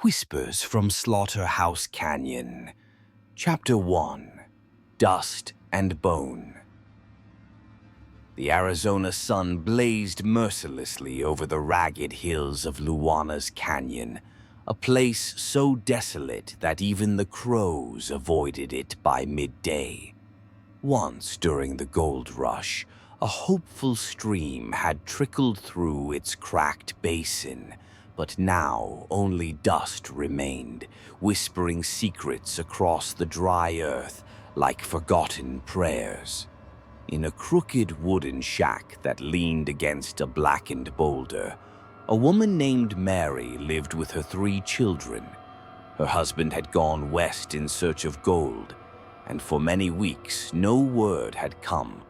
Whispers from Slaughterhouse Canyon. Chapter 1. Dust and Bone. The Arizona sun blazed mercilessly over the ragged hills of Luana's Canyon, a place so desolate that even the crows avoided it by midday. Once during the gold rush, a hopeful stream had trickled through its cracked basin, but now only dust remained, whispering secrets across the dry earth like forgotten prayers. In a crooked wooden shack that leaned against a blackened boulder, a woman named Mary lived with her 3 children. Her husband had gone west in search of gold, and for many weeks no word had come.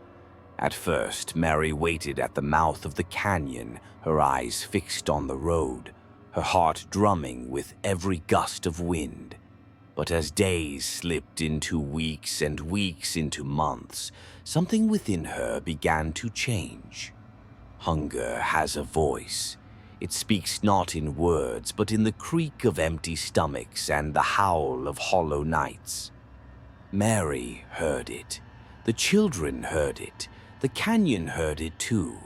At first, Mary waited at the mouth of the canyon, her eyes fixed on the road, her heart drumming with every gust of wind. But as days slipped into weeks and weeks into months, something within her began to change. Hunger has a voice. It speaks not in words, but in the creak of empty stomachs and the howl of hollow nights. Mary heard it. The children heard it. The canyon heard it too.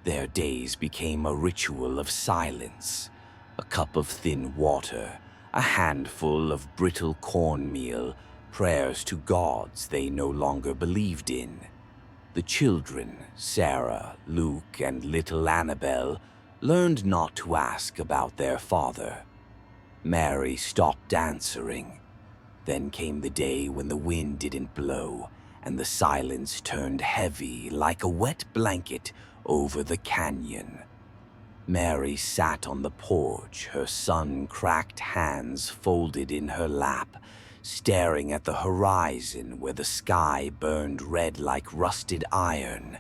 Their days became a ritual of silence. A cup of thin water, a handful of brittle cornmeal, prayers to gods they no longer believed in. The children, Sarah, Luke, and little Annabelle, learned not to ask about their father. Mary stopped answering. Then came the day when the wind didn't blow, and the silence turned heavy like a wet blanket over the canyon. Mary sat on the porch, her sun-cracked hands folded in her lap, staring at the horizon where the sky burned red like rusted iron.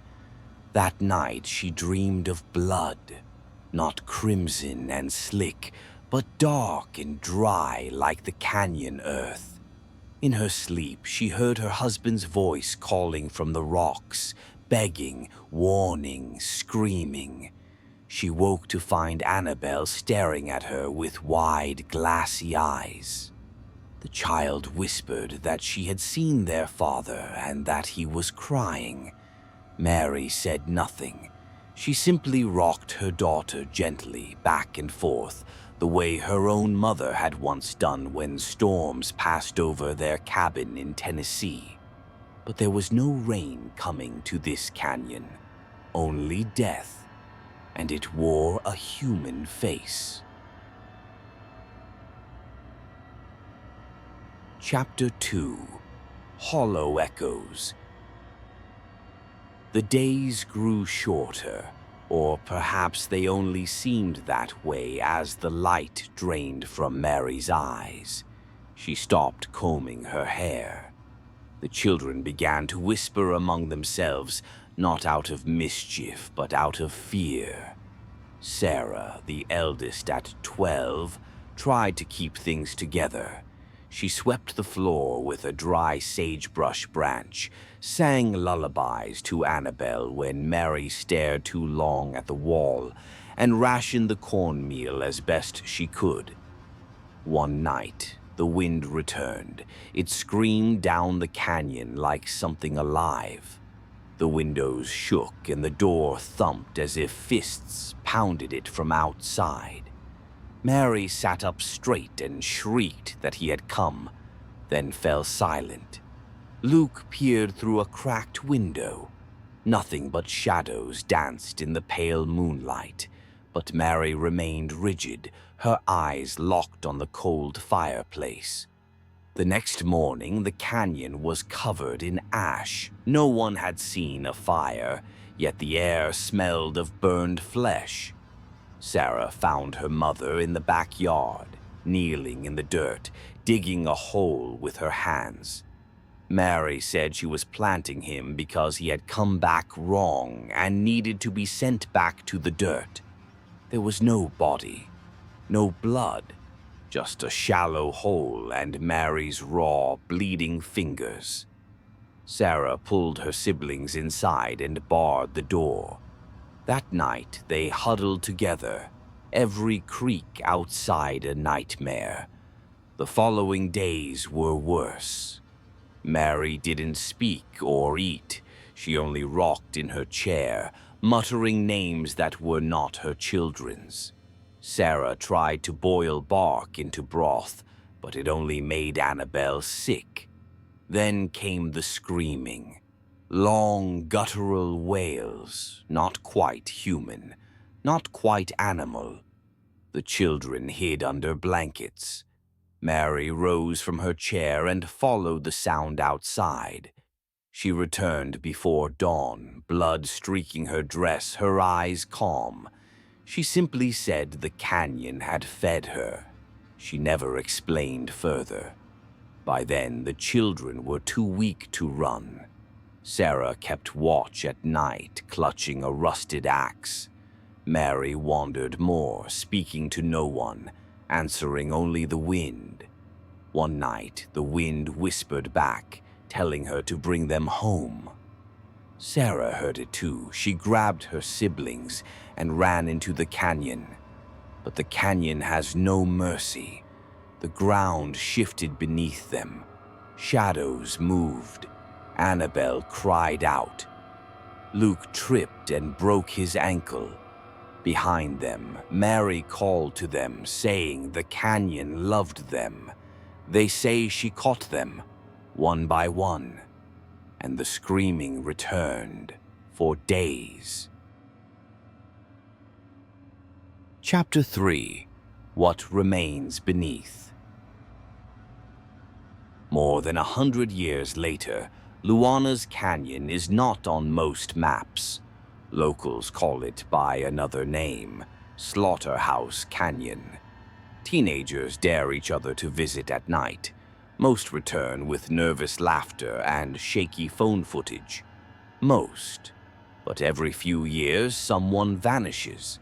That night she dreamed of blood, not crimson and slick, but dark and dry like the canyon earth. In her sleep, she heard her husband's voice calling from the rocks, begging, warning, screaming. She woke to find Annabelle staring at her with wide, glassy eyes. The child whispered that she had seen their father and that he was crying. Mary said nothing. She simply rocked her daughter gently back and forth, the way her own mother had once done when storms passed over their cabin in Tennessee. But there was no rain coming to this canyon, only death, and it wore a human face. Chapter 2. Hollow Echoes. The days grew shorter, or perhaps they only seemed that way as the light drained from Mary's eyes. She stopped combing her hair. The children began to whisper among themselves, not out of mischief, but out of fear. Sarah, the eldest at 12, tried to keep things together. She swept the floor with a dry sagebrush branch, sang lullabies to Annabelle when Mary stared too long at the wall, and rationed the cornmeal as best she could. One night, the wind returned. It screamed down the canyon like something alive. The windows shook and the door thumped as if fists pounded it from outside. Mary sat up straight and shrieked that he had come, then fell silent. Luke peered through a cracked window. Nothing but shadows danced in the pale moonlight, but Mary remained rigid, her eyes locked on the cold fireplace. The next morning, the canyon was covered in ash. No one had seen a fire, yet the air smelled of burned flesh. Sarah found her mother in the backyard, kneeling in the dirt, digging a hole with her hands. Mary said she was planting him because he had come back wrong and needed to be sent back to the dirt. There was no body, no blood, just a shallow hole and Mary's raw, bleeding fingers. Sarah pulled her siblings inside and barred the door. That night, they huddled together, every creak outside a nightmare. The following days were worse. Mary didn't speak or eat. She only rocked in her chair, muttering names that were not her children's. Sarah tried to boil bark into broth, but it only made Annabelle sick. Then came the screaming. Long, guttural wails, not quite human, not quite animal. The children hid under blankets. Mary rose from her chair and followed the sound outside. She returned before dawn, blood streaking her dress, her eyes calm. She simply said the canyon had fed her. She never explained further. By then, the children were too weak to run. Sarah kept watch at night, clutching a rusted axe. Mary wandered more, speaking to no one, answering only the wind. One night, the wind whispered back, telling her to bring them home. Sarah heard it too. She grabbed her siblings and ran into the canyon. But the canyon has no mercy. The ground shifted beneath them. Shadows moved. Annabelle cried out. Luke tripped and broke his ankle. Behind them, Mary called to them, saying the canyon loved them. They say she caught them, one by one, and the screaming returned for days. Chapter 3: What Remains Beneath. More than 100 years later, Luana's Canyon is not on most maps. Locals call it by another name, Slaughterhouse Canyon. Teenagers dare each other to visit at night. Most return with nervous laughter and shaky phone footage. Most. But every few years, someone vanishes.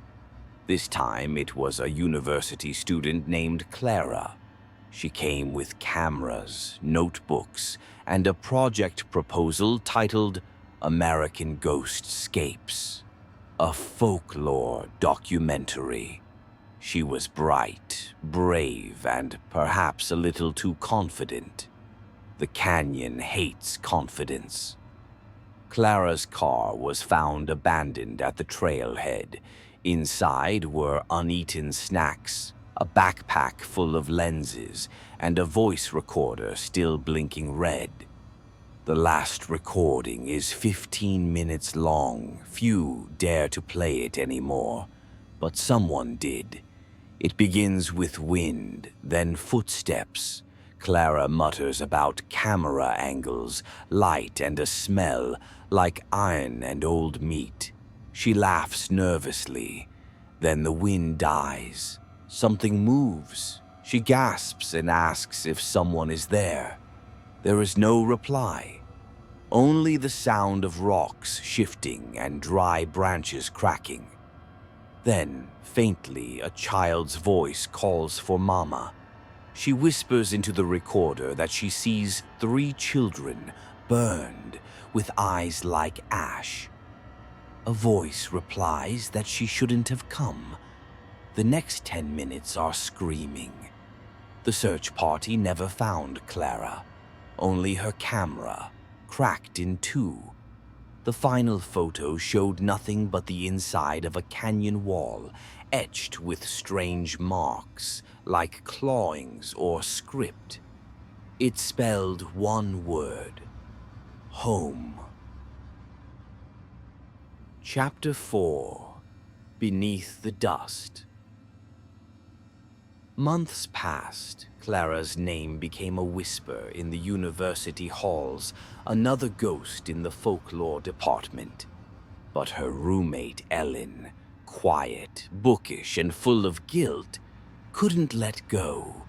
This time, it was a university student named Clara. She came with cameras, notebooks, and a project proposal titled American Ghostscapes, a folklore documentary. She was bright, brave, and perhaps a little too confident. The canyon hates confidence. Clara's car was found abandoned at the trailhead. Inside were uneaten snacks, a backpack full of lenses, and a voice recorder still blinking red. The last recording is 15 minutes long. Few dare to play it anymore, but someone did. It begins with wind, then footsteps. Clara mutters about camera angles, light, and a smell like iron and old meat. She laughs nervously. Then the wind dies. Something moves. She gasps and asks if someone is there. There is no reply. Only the sound of rocks shifting and dry branches cracking. Then, faintly, a child's voice calls for Mama. She whispers into the recorder that she sees 3 children burned with eyes like ash. A voice replies that she shouldn't have come. The next 10 minutes are screaming. The search party never found Clara, only her camera, cracked in 2. The final photo showed nothing but the inside of a canyon wall, etched with strange marks, like clawings or script. It spelled one word: home. Chapter 4: Beneath the Dust. Months passed. Clara's name became a whisper in the university halls, another ghost in the folklore department. But her roommate, Ellen, quiet, bookish, and full of guilt, couldn't let go.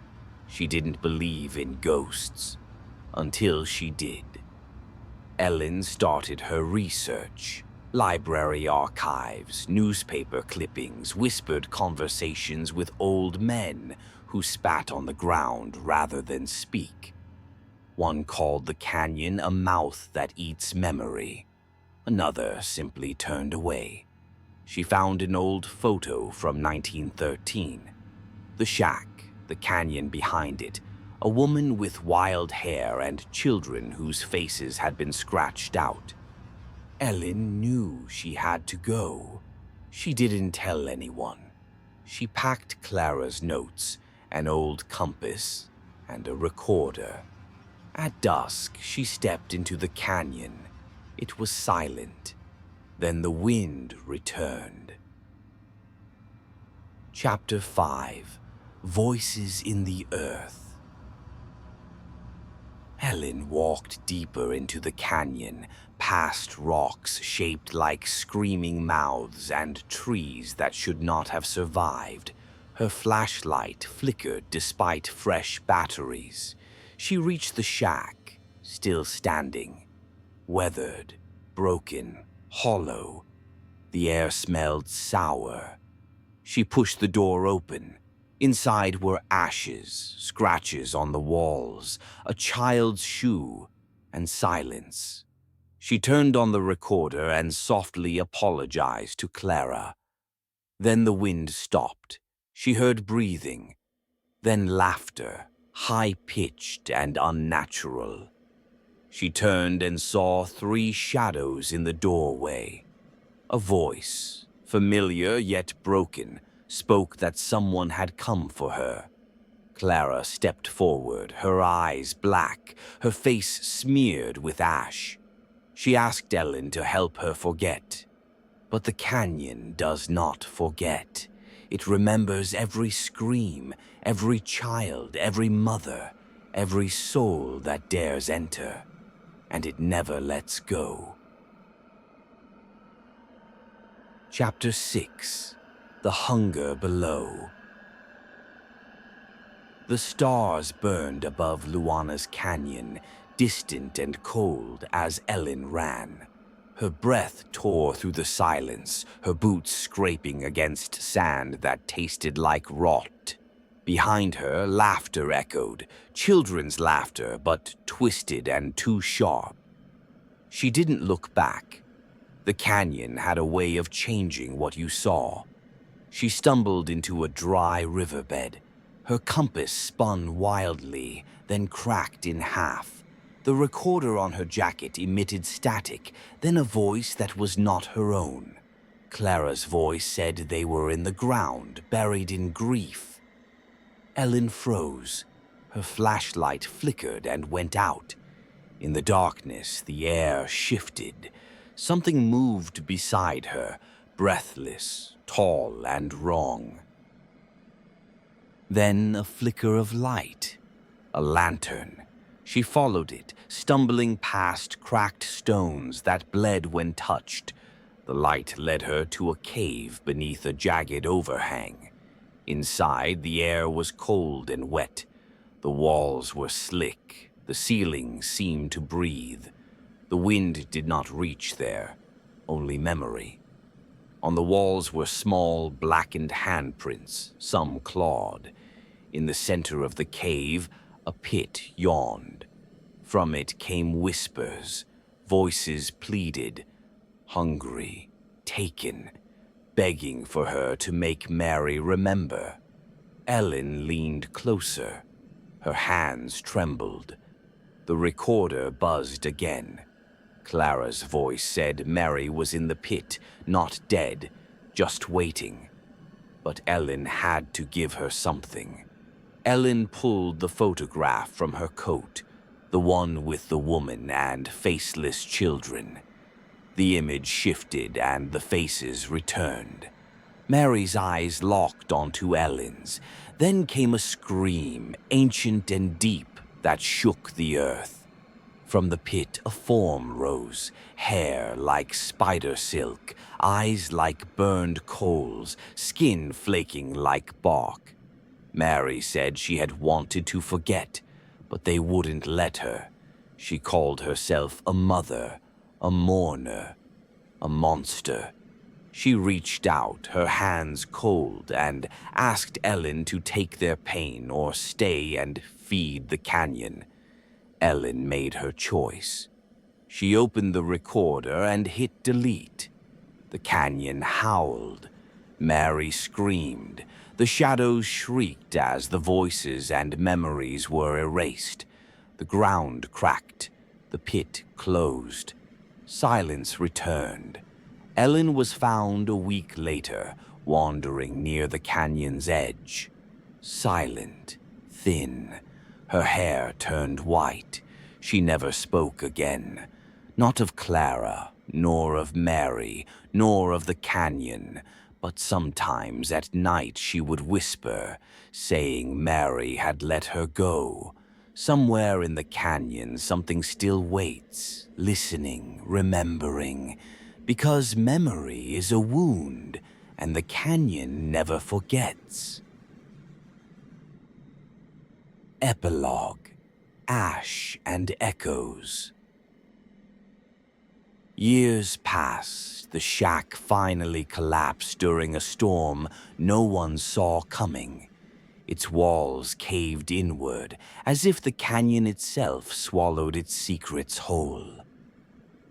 She didn't believe in ghosts, until she did. Ellen started her research. Library archives, newspaper clippings, whispered conversations with old men who spat on the ground rather than speak. One called the canyon a mouth that eats memory. Another simply turned away. She found an old photo from 1913. The shack, the canyon behind it, a woman with wild hair and children whose faces had been scratched out. Ellen knew she had to go. She didn't tell anyone. She packed Clara's notes, an old compass, and a recorder. At dusk, she stepped into the canyon. It was silent. Then the wind returned. Chapter 5: Voices in the Earth. Ellen walked deeper into the canyon, past rocks shaped like screaming mouths and trees that should not have survived. Her flashlight flickered despite fresh batteries. She reached the shack, still standing, weathered, broken, hollow. The air smelled sour. She pushed the door open. Inside were ashes, scratches on the walls, a child's shoe, and silence. She turned on the recorder and softly apologized to Clara. Then the wind stopped. She heard breathing, then laughter, high-pitched and unnatural. She turned and saw 3 shadows in the doorway. A voice, familiar yet broken, spoke that someone had come for her. Clara stepped forward, her eyes black, her face smeared with ash. She asked Ellen to help her forget. But the canyon does not forget. It remembers every scream, every child, every mother, every soul that dares enter, and it never lets go. Chapter 6: The Hunger Below. The stars burned above Luana's canyon, distant and cold as Ellen ran. Her breath tore through the silence, her boots scraping against sand that tasted like rot. Behind her, laughter echoed, children's laughter, but twisted and too sharp. She didn't look back. The canyon had a way of changing what you saw. She stumbled into a dry riverbed. Her compass spun wildly, then cracked in half. The recorder on her jacket emitted static, then a voice that was not her own. Clara's voice said they were in the ground, buried in grief. Ellen froze. Her flashlight flickered and went out. In the darkness, the air shifted. Something moved beside her, breathless, tall and wrong. Then a flicker of light, a lantern. She followed it, stumbling past cracked stones that bled when touched. The light led her to a cave beneath a jagged overhang. Inside, the air was cold and wet. The walls were slick. The ceiling seemed to breathe. The wind did not reach there, only memory. On the walls were small, blackened handprints, some clawed. In the center of the cave, a pit yawned. From it came whispers. Voices pleaded, hungry, taken, begging for her to make Mary remember. Ellen leaned closer. Her hands trembled. The recorder buzzed again. Clara's voice said Mary was in the pit, not dead, just waiting. But Ellen had to give her something. Ellen pulled the photograph from her coat, the one with the woman and faceless children. The image shifted and the faces returned. Mary's eyes locked onto Ellen's. Then came a scream, ancient and deep, that shook the earth. From the pit, a form rose, hair like spider silk, eyes like burned coals, skin flaking like bark. Mary said she had wanted to forget, but they wouldn't let her. She called herself a mother, a mourner, a monster. She reached out, her hands cold, and asked Ellen to take their pain or stay and feed the canyon. Ellen made her choice. She opened the recorder and hit delete. The canyon howled. Mary screamed. The shadows shrieked as the voices and memories were erased. The ground cracked. The pit closed. Silence returned. Ellen was found a week later, wandering near the canyon's edge. Silent, thin, her hair turned white. She never spoke again. Not of Clara, nor of Mary, nor of the canyon, but sometimes at night she would whisper, saying Mary had let her go. Somewhere in the canyon something still waits, listening, remembering, because memory is a wound, and the canyon never forgets. Epilogue, Ash and Echoes. Years passed. The shack finally collapsed during a storm no one saw coming. Its walls caved inward, as if the canyon itself swallowed its secrets whole.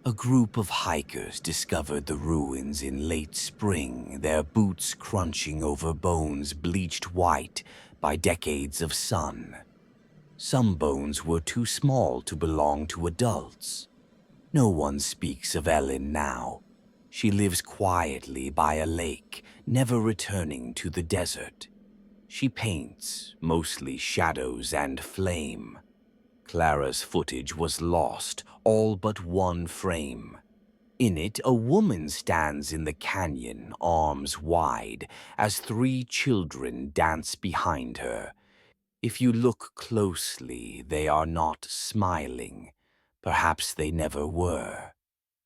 A group of hikers discovered the ruins in late spring, their boots crunching over bones bleached white by decades of sun. Some bones were too small to belong to adults. No one speaks of Ellen now. She lives quietly by a lake, never returning to the desert. She paints, mostly shadows and flame. Clara's footage was lost, all but one frame. In it, a woman stands in the canyon, arms wide, as 3 children dance behind her. If you look closely, they are not smiling. Perhaps they never were.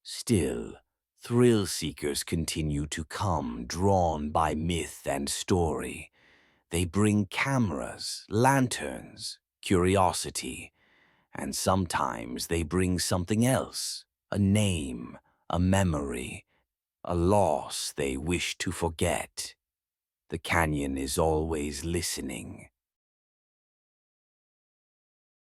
Still, thrill-seekers continue to come, drawn by myth and story. They bring cameras, lanterns, curiosity, and sometimes they bring something else, a name, a memory, a loss they wish to forget. The canyon is always listening,